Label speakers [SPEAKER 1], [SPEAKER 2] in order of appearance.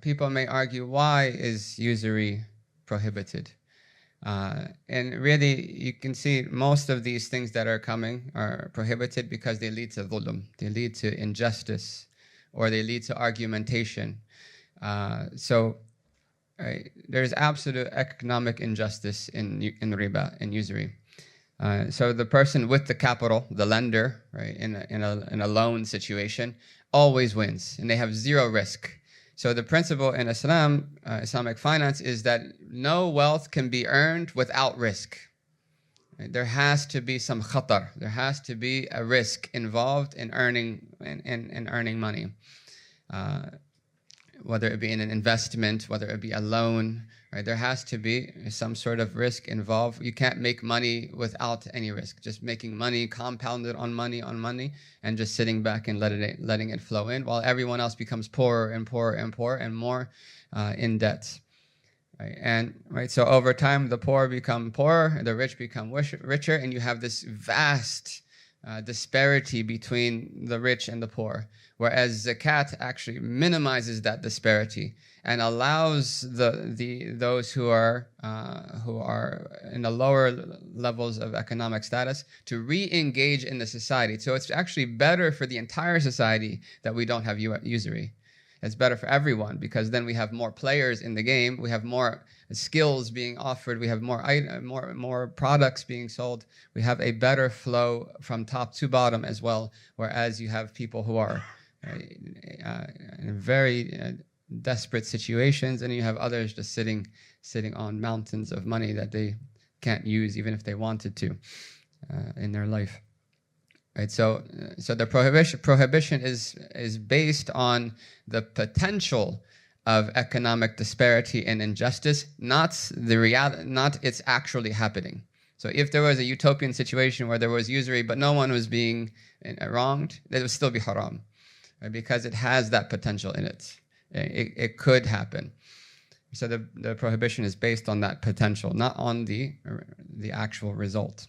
[SPEAKER 1] people may argue, why is usury prohibited? And really, you can see most of these things that are coming are prohibited because they lead to dhulm, they lead to injustice, or they lead to argumentation. There's absolute economic injustice in riba, in usury. So the person with the capital, the lender, right, in a loan situation, always wins, and they have zero risk. So the principle in Islam, Islamic finance, is that no wealth can be earned without risk. Right? There has to be some khatar. There has to be a risk involved in earning money, whether it be in an investment, whether it be a loan. Right? There has to be some sort of risk involved. You can't make money without any risk. Just making money, compounded on money, and just sitting back and letting it flow in, while everyone else becomes poorer and poorer and poorer and more in debt. Right? So over time, the poor become poorer, the rich become richer, and you have this vast disparity between the rich and the poor. Whereas zakat actually minimizes that disparity and allows those who are in the lower levels of economic status to re-engage in the society. So it's actually better for the entire society that we don't have usury. It's better for everyone, because then we have more players in the game, we have more skills being offered, we have more products being sold, we have a better flow from top to bottom as well. Whereas you have people who are in very desperate situations, and you have others just sitting on mountains of money that they can't use even if they wanted to in their life. Right, so the prohibition is based on the potential of economic disparity and injustice, not the reality, not it's actually happening. So if there was a utopian situation where there was usury but no one was being wronged, it would still be haram, right? Because it has that potential in it. It could happen. So the prohibition is based on that potential, not on the actual result.